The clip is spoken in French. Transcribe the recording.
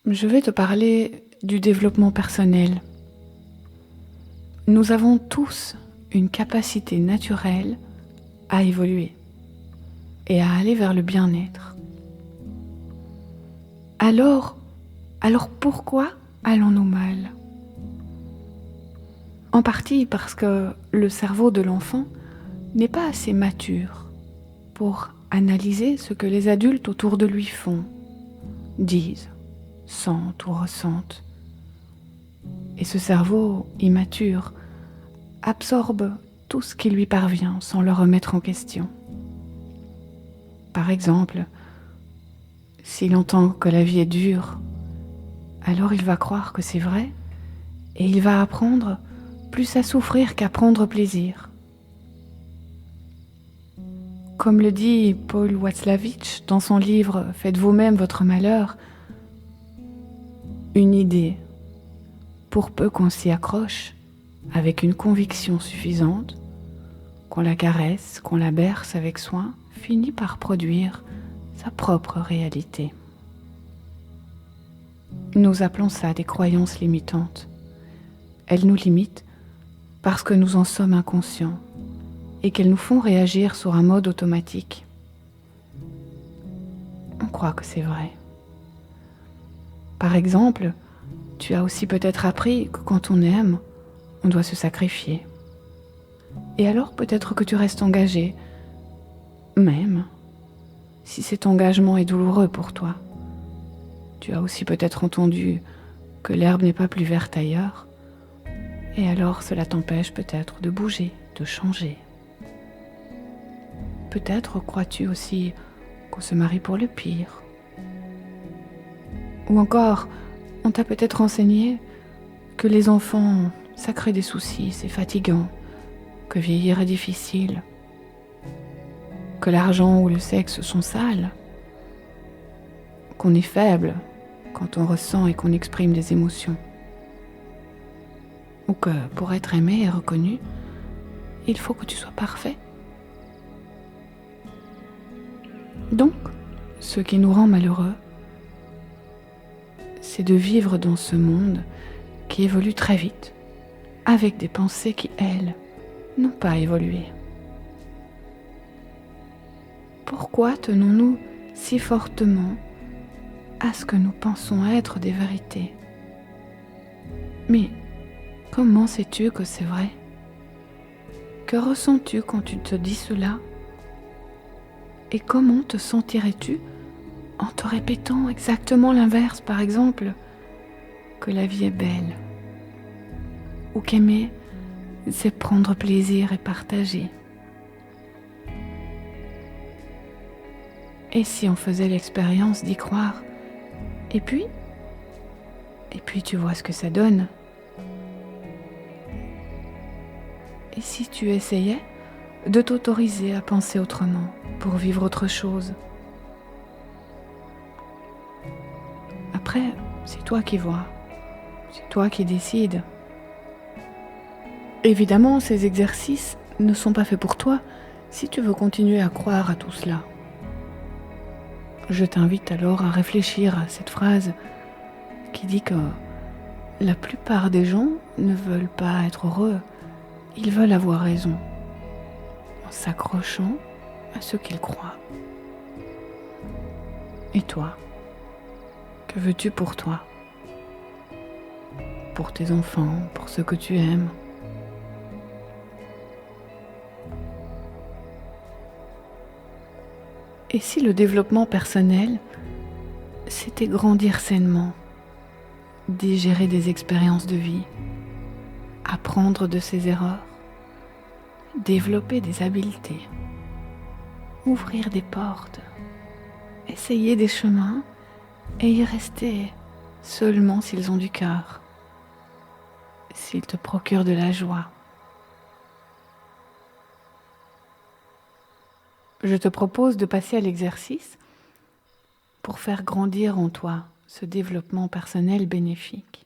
Je vais te parler du développement personnel. Nous avons tous une capacité naturelle à évoluer et à aller vers le bien-être. Alors pourquoi allons-nous mal ? En partie parce que le cerveau de l'enfant n'est pas assez mature pour analyser ce que les adultes autour de lui font, disent, sentent ou ressentent. Et ce cerveau immature absorbe tout ce qui lui parvient sans le remettre en question. Par exemple, s'il entend que la vie est dure, alors il va croire que c'est vrai et il va apprendre plus à souffrir qu'à prendre plaisir. Comme le dit Paul Watzlawick dans son livre « Faites vous-même votre malheur », une idée, pour peu qu'on s'y accroche, avec une conviction suffisante, qu'on la caresse, qu'on la berce avec soin, finit par produire sa propre réalité. Nous appelons ça des croyances limitantes. Elles nous limitent parce que nous en sommes inconscients et qu'elles nous font réagir sur un mode automatique. On croit que c'est vrai. Par exemple, tu as aussi peut-être appris que quand on aime, on doit se sacrifier. Et alors peut-être que tu restes engagé, même si cet engagement est douloureux pour toi. Tu as aussi peut-être entendu que l'herbe n'est pas plus verte ailleurs, et alors cela t'empêche peut-être de bouger, de changer. Peut-être crois-tu aussi qu'on se marie pour le pire. Ou encore, on t'a peut-être enseigné que les enfants, ça crée des soucis, c'est fatigant, que vieillir est difficile, que l'argent ou le sexe sont sales, qu'on est faible quand on ressent et qu'on exprime des émotions. Ou que pour être aimé et reconnu, il faut que tu sois parfait. Donc, ce qui nous rend malheureux, c'est de vivre dans ce monde qui évolue très vite, avec des pensées qui, elles, n'ont pas évolué. Pourquoi tenons-nous si fortement à ce que nous pensons être des vérités ? Mais comment sais-tu que c'est vrai ? Que ressens-tu quand tu te dis cela ? Et comment te sentirais-tu en te répétant exactement l'inverse, par exemple, que la vie est belle, ou qu'aimer, c'est prendre plaisir et partager. Et si on faisait l'expérience d'y croire, et puis tu vois ce que ça donne. Et si tu essayais de t'autoriser à penser autrement, pour vivre autre chose ? Après, c'est toi qui vois, c'est toi qui décides. Évidemment, ces exercices ne sont pas faits pour toi si tu veux continuer à croire à tout cela. Je t'invite alors à réfléchir à cette phrase qui dit que la plupart des gens ne veulent pas être heureux, ils veulent avoir raison, en s'accrochant à ce qu'ils croient. Et toi, que veux-tu pour toi ? Pour tes enfants, pour ceux que tu aimes ? Et si le développement personnel, c'était grandir sainement, digérer des expériences de vie, apprendre de ses erreurs, développer des habiletés, ouvrir des portes, essayer des chemins et y rester seulement s'ils ont du cœur, s'ils te procurent de la joie. Je te propose de passer à l'exercice pour faire grandir en toi ce développement personnel bénéfique.